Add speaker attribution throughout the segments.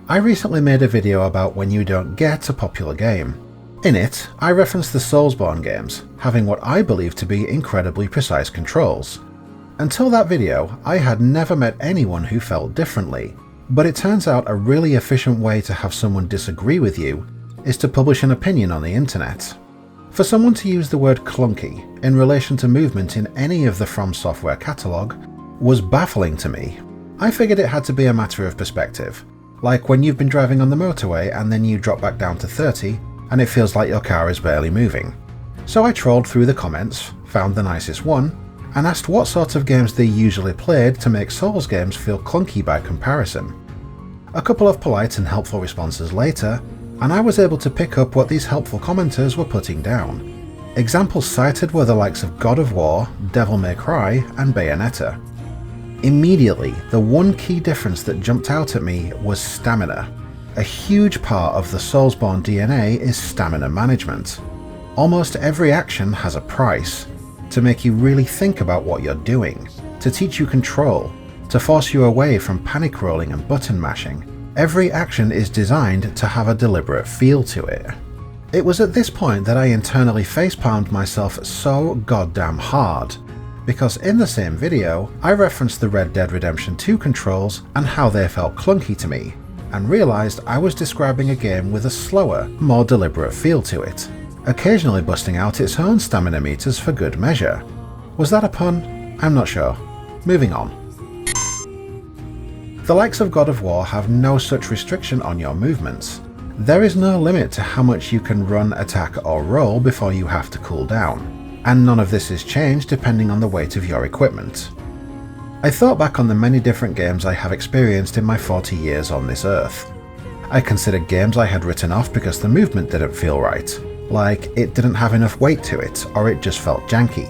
Speaker 1: I recently made a video about when you don't get a popular game. In it, I referenced the Soulsborne games, having what I believe to be incredibly precise controls. Until that video, I had never met anyone who felt differently, but it turns out a really efficient way to have someone disagree with you is to publish an opinion on the internet. For someone to use the word clunky in relation to movement in any of the From Software catalogue was baffling to me. I figured it had to be a matter of perspective, like when you've been driving on the motorway and then you drop back down to 30 and it feels like your car is barely moving. So I trawled through the comments, found the nicest one, and asked what sorts of games they usually played to make Souls games feel clunky by comparison. A couple of polite and helpful responses later, and I was able to pick up what these helpful commenters were putting down. Examples cited were the likes of God of War, Devil May Cry, and Bayonetta. Immediately, the one key difference that jumped out at me was stamina. A huge part of the Soulsborne DNA is stamina management. Almost every action has a price, to make you really think about what you're doing, to teach you control, to force you away from panic rolling and button mashing. Every action is designed to have a deliberate feel to it. It was at this point that I internally facepalmed myself so goddamn hard, because in the same video, I referenced the Red Dead Redemption 2 controls and how they felt clunky to me, and realised I was describing a game with a slower, more deliberate feel to it, occasionally busting out its own stamina meters for good measure. Was that a pun? I'm not sure. Moving on. The likes of God of War have no such restriction on your movements. There is no limit to how much you can run, attack or roll before you have to cool down, and none of this is changed depending on the weight of your equipment. I thought back on the many different games I have experienced in my 40 years on this earth. I considered games I had written off because the movement didn't feel right, like it didn't have enough weight to it or it just felt janky.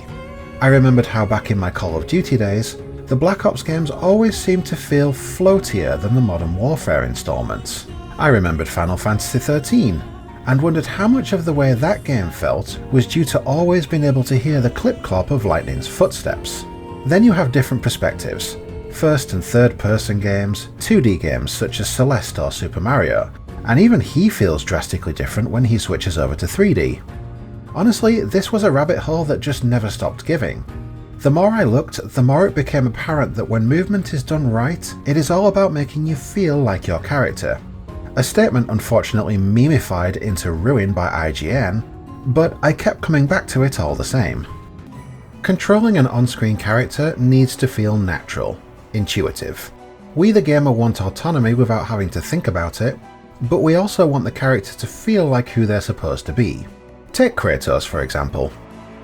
Speaker 1: I remembered how back in my Call of Duty days, the Black Ops games always seemed to feel floatier than the Modern Warfare installments. I remembered Final Fantasy XIII, and wondered how much of the way that game felt was due to always being able to hear the clip-clop of Lightning's footsteps. Then you have different perspectives, first and third person games, 2D games such as Celeste or Super Mario, and even he feels drastically different when he switches over to 3D. Honestly, this was a rabbit hole that just never stopped giving. The more I looked, the more it became apparent that when movement is done right, it is all about making you feel like your character. A statement unfortunately memified into ruin by IGN, but I kept coming back to it all the same. Controlling an on-screen character needs to feel natural, intuitive. We the gamer want autonomy without having to think about it, but we also want the character to feel like who they're supposed to be. Take Kratos for example.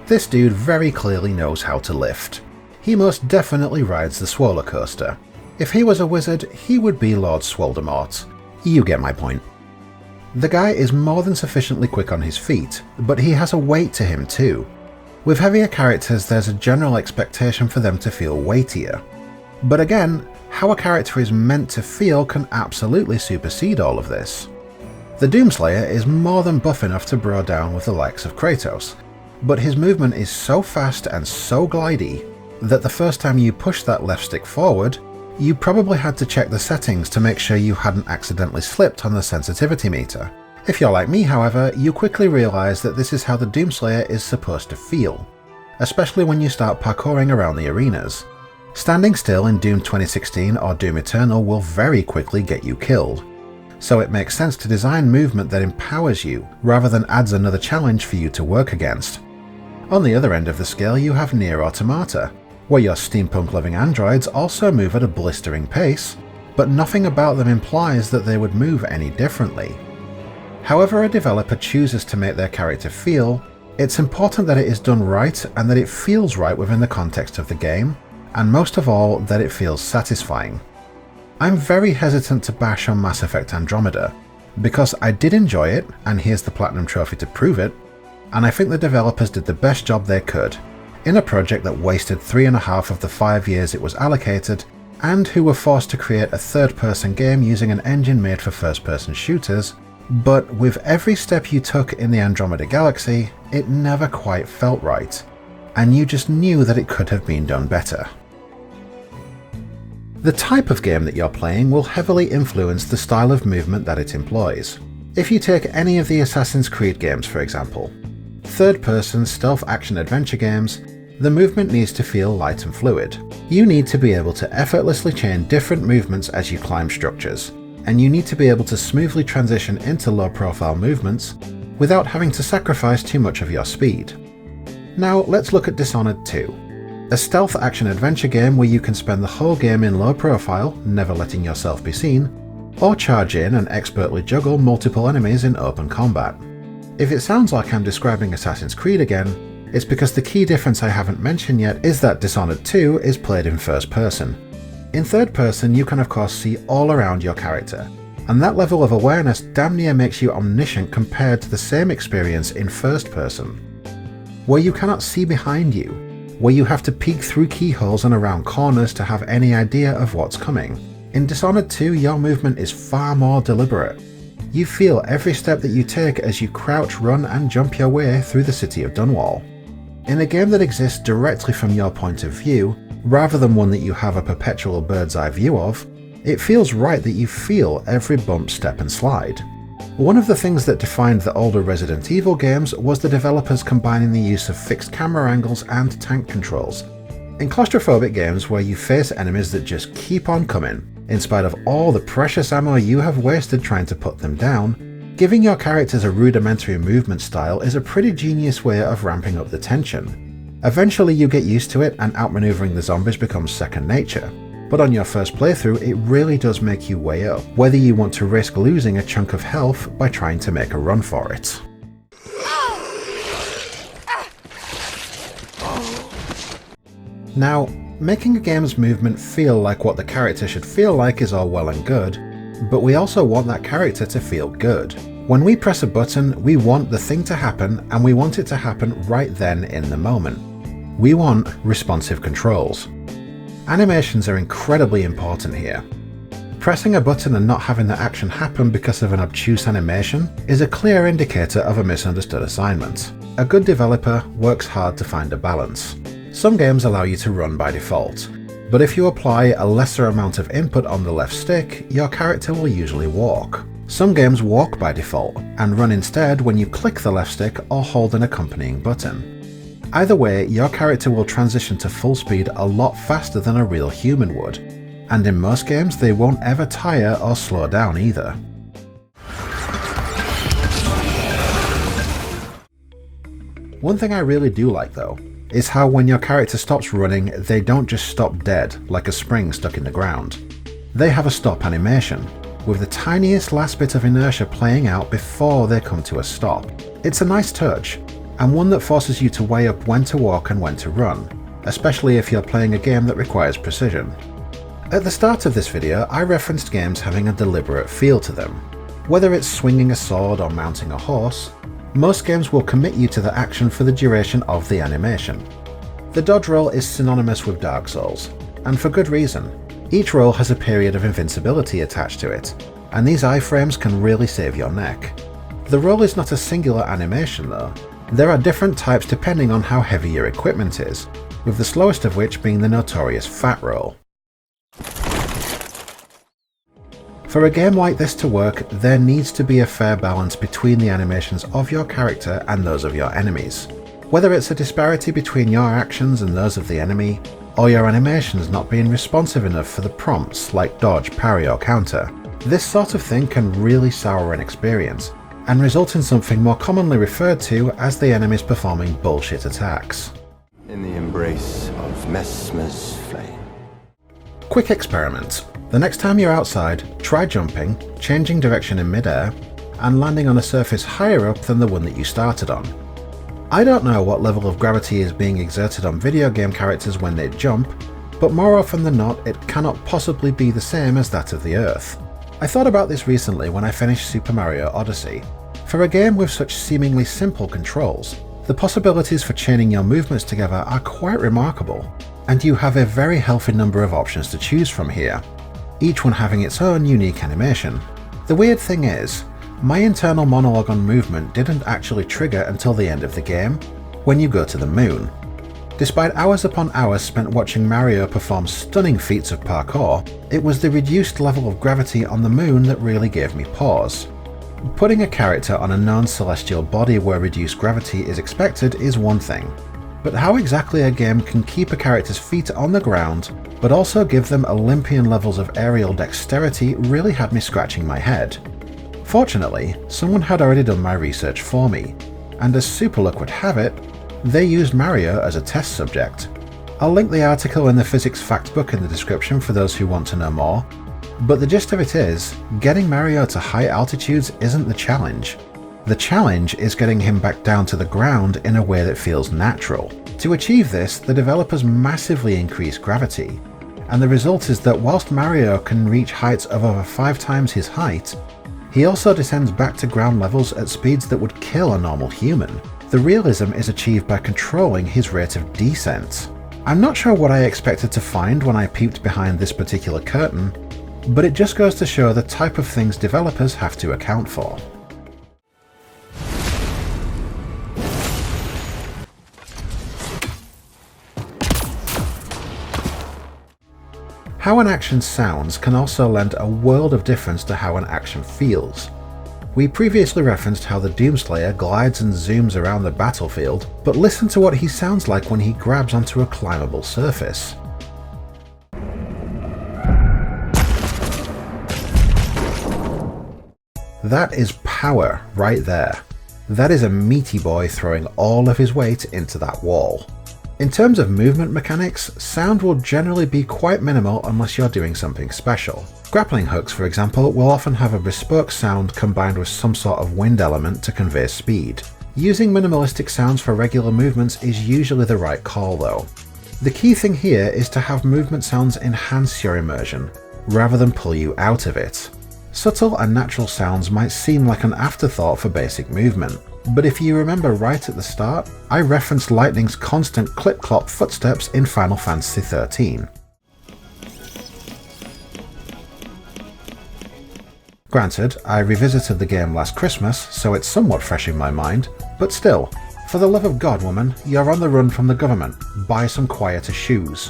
Speaker 1: This dude very clearly knows how to lift. He most definitely rides the Swoller coaster. If he was a wizard, he would be Lord Swoldemort. You get my point. The guy is more than sufficiently quick on his feet, but he has a weight to him too. With heavier characters, there's a general expectation for them to feel weightier. But again, how a character is meant to feel can absolutely supersede all of this. The Doomslayer is more than buff enough to bro down with the likes of Kratos, but his movement is so fast and so glidey that the first time you push that left stick forward, you probably had to check the settings to make sure you hadn't accidentally slipped on the sensitivity meter. If you're like me, however, you quickly realise that this is how the Doomslayer is supposed to feel, especially when you start parkouring around the arenas. Standing still in Doom 2016 or Doom Eternal will very quickly get you killed, so it makes sense to design movement that empowers you rather than adds another challenge for you to work against. On the other end of the scale you have Nier Automata, where your steampunk living androids also move at a blistering pace, but nothing about them implies that they would move any differently. However a developer chooses to make their character feel, it's important that it is done right and that it feels right within the context of the game, and most of all that it feels satisfying. I'm very hesitant to bash on Mass Effect Andromeda, because I did enjoy it, and here's the Platinum Trophy to prove it, and I think the developers did the best job they could, in a project that wasted 3.5 of the 5 years it was allocated, and who were forced to create a third-person game using an engine made for first-person shooters, but with every step you took in the Andromeda Galaxy, it never quite felt right, and you just knew that it could have been done better. The type of game that you're playing will heavily influence the style of movement that it employs. If you take any of the Assassin's Creed games for example, third-person stealth action-adventure games, the movement needs to feel light and fluid. You need to be able to effortlessly chain different movements as you climb structures, and you need to be able to smoothly transition into low-profile movements without having to sacrifice too much of your speed. Now let's look at Dishonored 2, a stealth action-adventure game where you can spend the whole game in low profile, never letting yourself be seen, or charge in and expertly juggle multiple enemies in open combat. If it sounds like I'm describing Assassin's Creed again, it's because the key difference I haven't mentioned yet is that Dishonored 2 is played in first person. In third person you can of course see all around your character, and that level of awareness damn near makes you omniscient compared to the same experience in first person, where you cannot see behind you, where you have to peek through keyholes and around corners to have any idea of what's coming. In Dishonored 2 your movement is far more deliberate. You feel every step that you take as you crouch, run and jump your way through the city of Dunwall. In a game that exists directly from your point of view, rather than one that you have a perpetual bird's eye view of, it feels right that you feel every bump, step and slide. One of the things that defined the older Resident Evil games was the developers combining the use of fixed camera angles and tank controls. In claustrophobic games where you face enemies that just keep on coming, in spite of all the precious ammo you have wasted trying to put them down, giving your characters a rudimentary movement style is a pretty genius way of ramping up the tension. Eventually you get used to it and outmaneuvering the zombies becomes second nature, but on your first playthrough it really does make you weigh up whether you want to risk losing a chunk of health by trying to make a run for it. Now, making a game's movement feel like what the character should feel like is all well and good, but we also want that character to feel good. When we press a button, we want the thing to happen, and we want it to happen right then in the moment. We want responsive controls. Animations are incredibly important here. Pressing a button and not having the action happen because of an obtuse animation is a clear indicator of a misunderstood assignment. A good developer works hard to find a balance. Some games allow you to run by default, but if you apply a lesser amount of input on the left stick, your character will usually walk. Some games walk by default, and run instead when you click the left stick or hold an accompanying button. Either way, your character will transition to full speed a lot faster than a real human would, and in most games they won't ever tire or slow down either. One thing I really do like though, is how when your character stops running, they don't just stop dead like a spring stuck in the ground. They have a stop animation, with the tiniest last bit of inertia playing out before they come to a stop. It's a nice touch, and one that forces you to weigh up when to walk and when to run, especially if you're playing a game that requires precision. At the start of this video, I referenced games having a deliberate feel to them. Whether it's swinging a sword or mounting a horse, most games will commit you to the action for the duration of the animation. The dodge roll is synonymous with Dark Souls, and for good reason. Each roll has a period of invincibility attached to it, and these iframes can really save your neck. The roll is not a singular animation though. There are different types depending on how heavy your equipment is, with the slowest of which being the notorious fat roll. For a game like this to work, there needs to be a fair balance between the animations of your character and those of your enemies. Whether it's a disparity between your actions and those of the enemy, or your animations not being responsive enough for the prompts like dodge, parry or counter, this sort of thing can really sour an experience, and result in something more commonly referred to as the enemies performing bullshit attacks.
Speaker 2: In the embrace of Messmer's flame.
Speaker 1: Quick experiment. The next time you're outside, try jumping, changing direction in midair, and landing on a surface higher up than the one that you started on. I don't know what level of gravity is being exerted on video game characters when they jump, but more often than not it cannot possibly be the same as that of the Earth. I thought about this recently when I finished Super Mario Odyssey. For a game with such seemingly simple controls, the possibilities for chaining your movements together are quite remarkable, and you have a very healthy number of options to choose from here, each one having its own unique animation. The weird thing is, my internal monologue on movement didn't actually trigger until the end of the game, when you go to the moon. Despite hours upon hours spent watching Mario perform stunning feats of parkour, it was the reduced level of gravity on the moon that really gave me pause. Putting a character on a known celestial body where reduced gravity is expected is one thing, but how exactly a game can keep a character's feet on the ground, but also give them Olympian levels of aerial dexterity really had me scratching my head. Fortunately, someone had already done my research for me, and as super luck would have it, they used Mario as a test subject. I'll link the article in the physics factbook in the description for those who want to know more, but the gist of it is, getting Mario to high altitudes isn't the challenge. The challenge is getting him back down to the ground in a way that feels natural. To achieve this, the developers massively increase gravity, and the result is that whilst Mario can reach heights of over 5 times his height, he also descends back to ground levels at speeds that would kill a normal human. The realism is achieved by controlling his rate of descent. I'm not sure what I expected to find when I peeped behind this particular curtain, but it just goes to show the type of things developers have to account for. How an action sounds can also lend a world of difference to how an action feels. We previously referenced how the Doomslayer glides and zooms around the battlefield, but listen to what he sounds like when he grabs onto a climbable surface. That is power right there. That is a meaty boy throwing all of his weight into that wall. In terms of movement mechanics, sound will generally be quite minimal unless you're doing something special. Grappling hooks, for example, will often have a bespoke sound combined with some sort of wind element to convey speed. Using minimalistic sounds for regular movements is usually the right call though. The key thing here is to have movement sounds enhance your immersion, rather than pull you out of it. Subtle and natural sounds might seem like an afterthought for basic movement, but if you remember right at the start, I referenced Lightning's constant clip-clop footsteps in Final Fantasy XIII. Granted, I revisited the game last Christmas, so it's somewhat fresh in my mind, but still, for the love of God, woman, you're on the run from the government, buy some quieter shoes.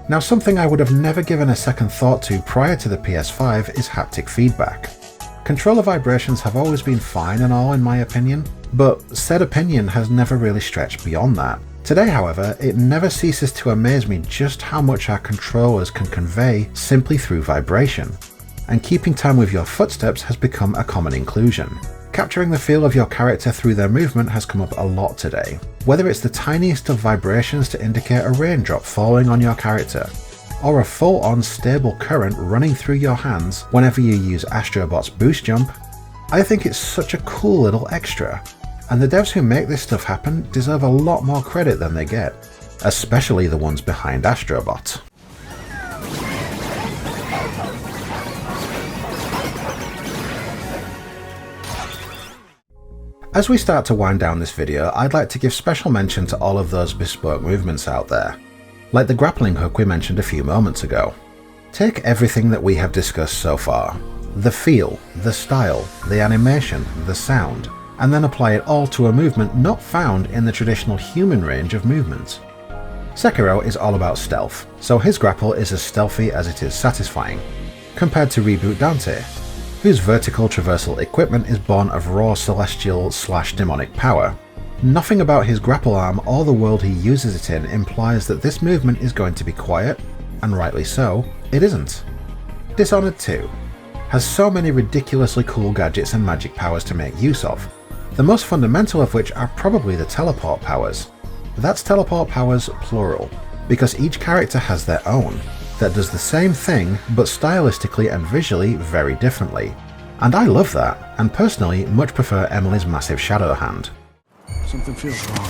Speaker 1: Now, something I would have never given a second thought to prior to the PS5 is haptic feedback. Controller vibrations have always been fine and all in my opinion, but said opinion has never really stretched beyond that. Today, however, it never ceases to amaze me just how much our controllers can convey simply through vibration, and keeping time with your footsteps has become a common inclusion. Capturing the feel of your character through their movement has come up a lot today, whether it's the tiniest of vibrations to indicate a raindrop falling on your character, or a full-on stable current running through your hands whenever you use Astrobot's boost jump. I think it's such a cool little extra, and the devs who make this stuff happen deserve a lot more credit than they get, especially the ones behind Astrobot. As we start to wind down this video, I'd like to give special mention to all of those bespoke movements out there, like the grappling hook we mentioned a few moments ago. Take everything that we have discussed so far, the feel, the style, the animation, the sound, and then apply it all to a movement not found in the traditional human range of movement. Sekiro is all about stealth, so his grapple is as stealthy as it is satisfying, compared to Reboot Dante, whose vertical traversal equipment is born of raw celestial/demonic power. Nothing about his grapple arm or the world he uses it in implies that this movement is going to be quiet, and rightly so, it isn't. Dishonored 2 has so many ridiculously cool gadgets and magic powers to make use of, the most fundamental of which are probably the teleport powers. That's teleport powers plural, because each character has their own, that does the same thing but stylistically and visually very differently. And I love that, and personally much prefer Emily's massive shadow hand.
Speaker 3: Something feels wrong.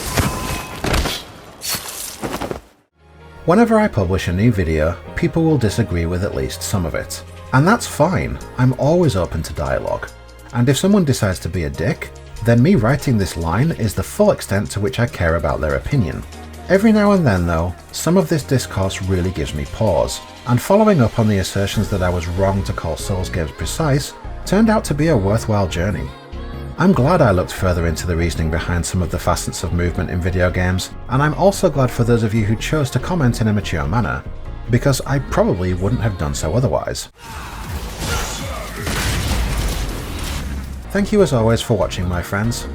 Speaker 1: Whenever I publish a new video, people will disagree with at least some of it. And that's fine, I'm always open to dialogue. And if someone decides to be a dick, then me writing this line is the full extent to which I care about their opinion. Every now and then though, some of this discourse really gives me pause, and following up on the assertions that I was wrong to call Souls games precise turned out to be a worthwhile journey. I'm glad I looked further into the reasoning behind some of the facets of movement in video games, and I'm also glad for those of you who chose to comment in a mature manner, because I probably wouldn't have done so otherwise. Thank you as always for watching, my friends.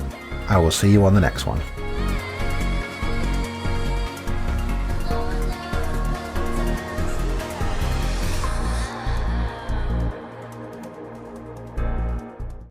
Speaker 1: I will see you on the next one.